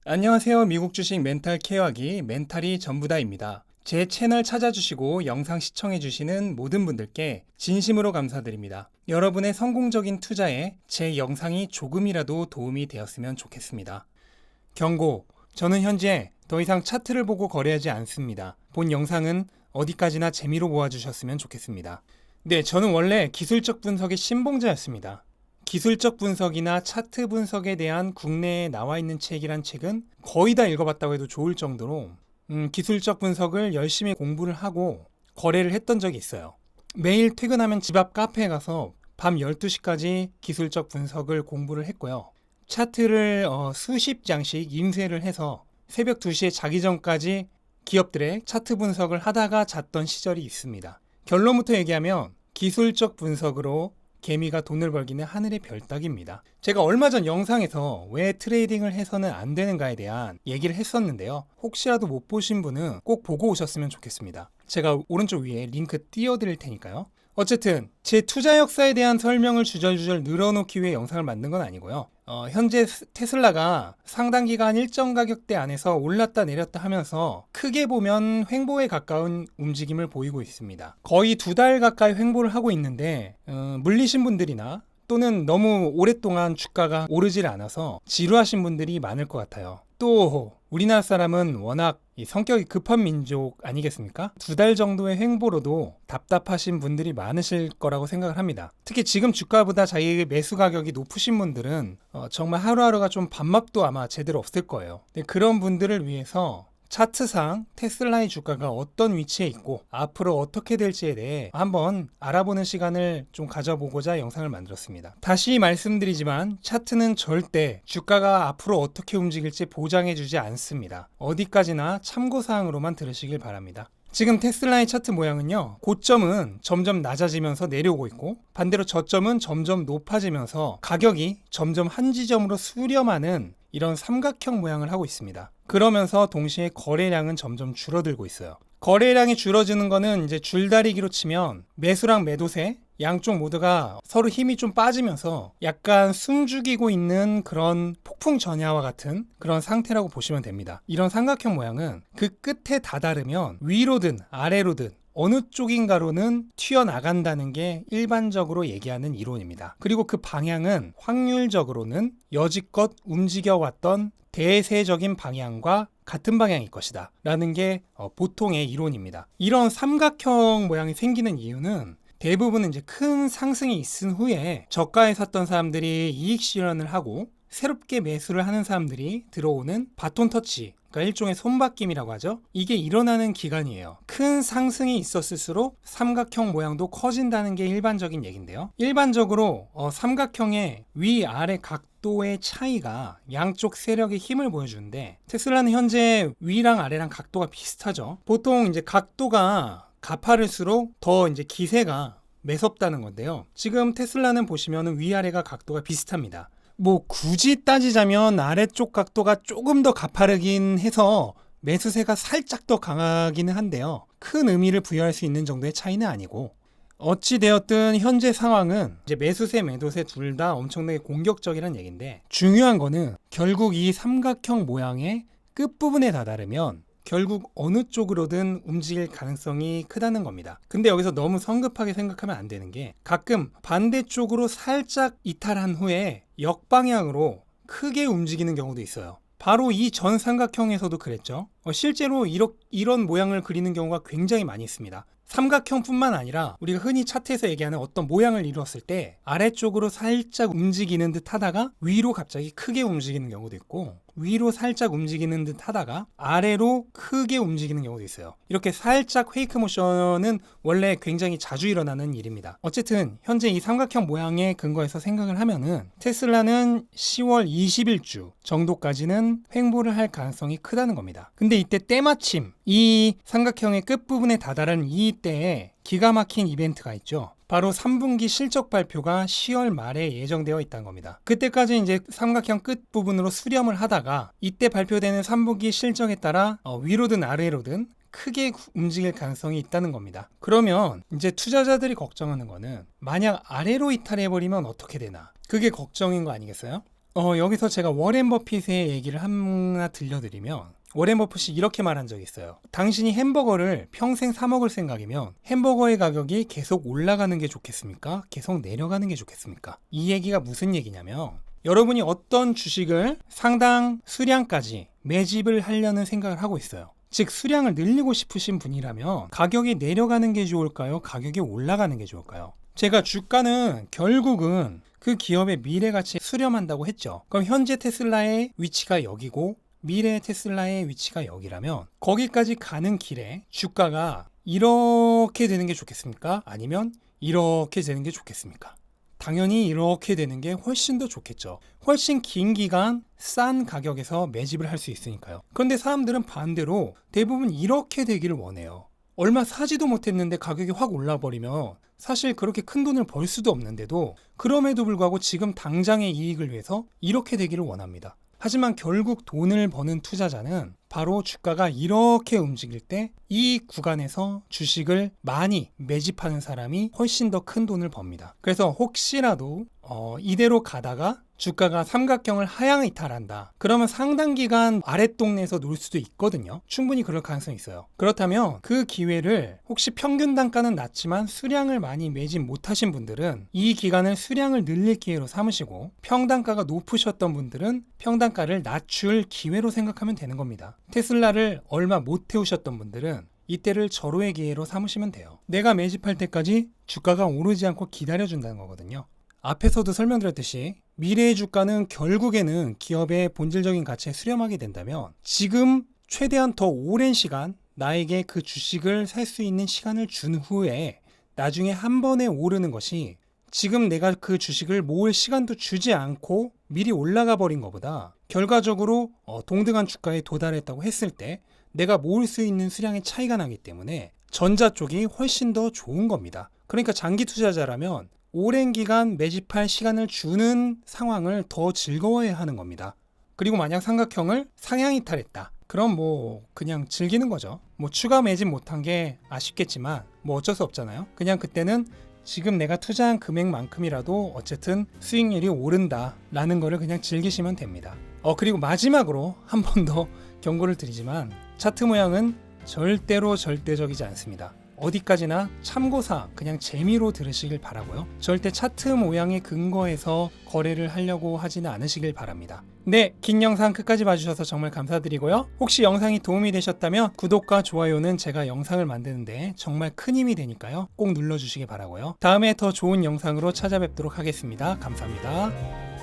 안녕하세요. 미국 주식 멘탈 케어하기 멘탈이 전부다입니다. 제 채널 찾아주시고 영상 시청해주시는 모든 분들께 진심으로 감사드립니다. 여러분의 성공적인 투자에 제 영상이 조금이라도 도움이 되었으면 좋겠습니다. 경고, 저는 현재 더 이상 차트를 보고 거래하지 않습니다. 본 영상은 어디까지나 재미로 보아주셨으면 좋겠습니다. 네, 저는 원래 기술적 분석의 신봉자였습니다. 기술적 분석이나 차트 분석에 대한 국내에 나와 있는 책이란 책은 거의 다 읽어봤다고 해도 좋을 정도로 기술적 분석을 열심히 공부를 하고 거래를 했던 적이 있어요. 매일 퇴근하면 집 앞 카페에 가서 밤 12시까지 기술적 분석을 공부를 했고요. 차트를 수십 장씩 인쇄를 해서 새벽 2시에 자기 전까지 기업들의 차트 분석을 하다가 잤던 시절이 있습니다. 결론부터 얘기하면 기술적 분석으로 개미가 돈을 벌기는 하늘의 별따기입니다. 제가 얼마 전 영상에서 왜 트레이딩을 해서는 안 되는가에 대한 얘기를 했었는데요. 혹시라도 못 보신 분은 꼭 보고 오셨으면 좋겠습니다. 제가 오른쪽 위에 링크 띄워드릴 테니까요. 어쨌든 제 투자 역사에 대한 설명을 주절주절 늘어놓기 위해 영상을 만든 건 아니고요. 현재 테슬라가 상당 기간 일정 가격대 안에서 올랐다 내렸다 하면서 크게 보면 횡보에 가까운 움직임을 보이고 있습니다. 거의 2달 가까이 횡보를 하고 있는데 물리신 분들이나 또는 너무 오랫동안 주가가 오르질 않아서 지루하신 분들이 많을 것 같아요. 또 우리나라 사람은 워낙 성격이 급한 민족 아니겠습니까? 2달 정도의 횡보로도 답답하신 분들이 많으실 거라고 생각을 합니다. 특히 지금 주가보다 자기 매수 가격이 높으신 분들은 정말 하루하루가 좀 밥맛도 아마 제대로 없을 거예요. 그런 분들을 위해서 차트상 테슬라의 주가가 어떤 위치에 있고 앞으로 어떻게 될지에 대해 한번 알아보는 시간을 좀 가져보고자 영상을 만들었습니다. 다시 말씀드리지만 차트는 절대 주가가 앞으로 어떻게 움직일지 보장해주지 않습니다. 어디까지나 참고사항으로만 들으시길 바랍니다. 지금 테슬라의 차트 모양은요, 고점은 점점 낮아지면서 내려오고 있고 반대로 저점은 점점 높아지면서 가격이 점점 한 지점으로 수렴하는 이런 삼각형 모양을 하고 있습니다. 그러면서 동시에 거래량은 점점 줄어들고 있어요. 거래량이 줄어드는 거는 이제 줄다리기로 치면 매수랑 매도세 양쪽 모두가 서로 힘이 좀 빠지면서 약간 숨죽이고 있는 그런 폭풍 전야와 같은 그런 상태라고 보시면 됩니다. 이런 삼각형 모양은 그 끝에 다다르면 위로든 아래로든 어느 쪽인가로는 튀어나간다는 게 일반적으로 얘기하는 이론입니다. 그리고 그 방향은 확률적으로는 여지껏 움직여왔던 대세적인 방향과 같은 방향일 것이다 라는 게 보통의 이론입니다. 이런 삼각형 모양이 생기는 이유는 대부분은 이제 큰 상승이 있은 후에 저가에 샀던 사람들이 이익 실현을 하고 새롭게 매수를 하는 사람들이 들어오는 바톤 터치, 그러니까 일종의 손바뀜이라고 하죠. 이게 일어나는 기간이에요. 큰 상승이 있었을수록 삼각형 모양도 커진다는 게 일반적인 얘기인데요. 일반적으로 삼각형의 위아래 각도의 차이가 양쪽 세력의 힘을 보여주는데 테슬라는 현재 위랑 아래랑 각도가 비슷하죠. 보통 이제 각도가 가파를수록 더 이제 기세가 매섭다는 건데요. 지금 테슬라는 보시면 위아래가 각도가 비슷합니다. 뭐 굳이 따지자면 아래쪽 각도가 조금 더 가파르긴 해서 매수세가 살짝 더 강하기는 한데요. 큰 의미를 부여할 수 있는 정도의 차이는 아니고 어찌되었든 현재 상황은 이제 매수세 매도세 둘 다 엄청나게 공격적이라는 얘기인데 중요한 거는 결국 이 삼각형 모양의 끝부분에 다다르면 결국 어느 쪽으로든 움직일 가능성이 크다는 겁니다. 근데 여기서 너무 성급하게 생각하면 안 되는 게 가끔 반대쪽으로 살짝 이탈한 후에 역방향으로 크게 움직이는 경우도 있어요. 바로 이 전 삼각형에서도 그랬죠. 실제로 이런 모양을 그리는 경우가 굉장히 많이 있습니다. 삼각형뿐만 아니라 우리가 흔히 차트에서 얘기하는 어떤 모양을 이루었을 때 아래쪽으로 살짝 움직이는 듯 하다가 위로 갑자기 크게 움직이는 경우도 있고 위로 살짝 움직이는 듯 하다가 아래로 크게 움직이는 경우도 있어요. 이렇게 살짝 페이크 모션은 원래 굉장히 자주 일어나는 일입니다. 어쨌든 현재 이 삼각형 모양의 근거에서 생각을 하면은 테슬라는 10월 20일주 정도까지는 횡보를 할 가능성이 크다는 겁니다. 근데 이때 때마침 이 삼각형의 끝부분에 다다른 이때에 기가 막힌 이벤트가 있죠. 바로 3분기 실적 발표가 10월 말에 예정되어 있다는 겁니다. 그때까지 이제 삼각형 끝 부분으로 수렴을 하다가 이때 발표되는 3분기 실적에 따라 위로든 아래로든 크게 움직일 가능성이 있다는 겁니다. 그러면 이제 투자자들이 걱정하는 거는 만약 아래로 이탈해버리면 어떻게 되나? 그게 걱정인 거 아니겠어요? 여기서 제가 워렌 버핏의 얘기를 하나 들려드리면, 워렌 버핏이 이렇게 말한 적이 있어요. 당신이 햄버거를 평생 사 먹을 생각이면 햄버거의 가격이 계속 올라가는 게 좋겠습니까? 계속 내려가는 게 좋겠습니까? 이 얘기가 무슨 얘기냐면, 여러분이 어떤 주식을 상당 수량까지 매집을 하려는 생각을 하고 있어요. 즉 수량을 늘리고 싶으신 분이라면 가격이 내려가는 게 좋을까요? 가격이 올라가는 게 좋을까요? 제가 주가는 결국은 그 기업의 미래 가치에 수렴한다고 했죠. 그럼 현재 테슬라의 위치가 여기고 미래의 테슬라의 위치가 여기라면 거기까지 가는 길에 주가가 이렇게 되는 게 좋겠습니까? 아니면 이렇게 되는 게 좋겠습니까? 당연히 이렇게 되는 게 훨씬 더 좋겠죠. 훨씬 긴 기간 싼 가격에서 매집을 할 수 있으니까요. 그런데 사람들은 반대로 대부분 이렇게 되기를 원해요. 얼마 사지도 못했는데 가격이 확 올라버리면 사실 그렇게 큰 돈을 벌 수도 없는데도 그럼에도 불구하고 지금 당장의 이익을 위해서 이렇게 되기를 원합니다. 하지만 결국 돈을 버는 투자자는 바로 주가가 이렇게 움직일 때 이 구간에서 주식을 많이 매집하는 사람이 훨씬 더 큰 돈을 법니다. 그래서 혹시라도 이대로 가다가 주가가 삼각형을 하향 이탈한다. 그러면 상당 기간 아랫동네에서 놀 수도 있거든요. 충분히 그럴 가능성이 있어요. 그렇다면 그 기회를 혹시 평균 단가는 낮지만 수량을 많이 매집 못하신 분들은 이 기간을 수량을 늘릴 기회로 삼으시고 평단가가 높으셨던 분들은 평단가를 낮출 기회로 생각하면 되는 겁니다. 테슬라를 얼마 못 태우셨던 분들은 이때를 절호의 기회로 삼으시면 돼요. 내가 매집할 때까지 주가가 오르지 않고 기다려준다는 거거든요. 앞에서도 설명드렸듯이 미래의 주가는 결국에는 기업의 본질적인 가치에 수렴하게 된다면 지금 최대한 더 오랜 시간 나에게 그 주식을 살 수 있는 시간을 준 후에 나중에 한 번에 오르는 것이 지금 내가 그 주식을 모을 시간도 주지 않고 미리 올라가 버린 것보다 결과적으로 동등한 주가에 도달했다고 했을 때 내가 모을 수 있는 수량의 차이가 나기 때문에 전자 쪽이 훨씬 더 좋은 겁니다. 그러니까 장기 투자자라면 오랜 기간 매집할 시간을 주는 상황을 더 즐거워해야 하는 겁니다. 그리고 만약 삼각형을 상향 이탈했다. 그럼 그냥 즐기는 거죠. 추가 매집 못한 게 아쉽겠지만 어쩔 수 없잖아요. 그냥 그때는 지금 내가 투자한 금액만큼이라도 어쨌든 수익률이 오른다 라는 거를 그냥 즐기시면 됩니다. 그리고 마지막으로 한 번 더 경고를 드리지만 차트 모양은 절대로 절대적이지 않습니다. 어디까지나 참고사항 그냥 재미로 들으시길 바라고요. 절대 차트 모양에 근거해서 거래를 하려고 하지는 않으시길 바랍니다. 네, 긴 영상 끝까지 봐주셔서 정말 감사드리고요. 혹시 영상이 도움이 되셨다면 구독과 좋아요는 제가 영상을 만드는데 정말 큰 힘이 되니까요. 꼭 눌러주시기 바라고요. 다음에 더 좋은 영상으로 찾아뵙도록 하겠습니다. 감사합니다.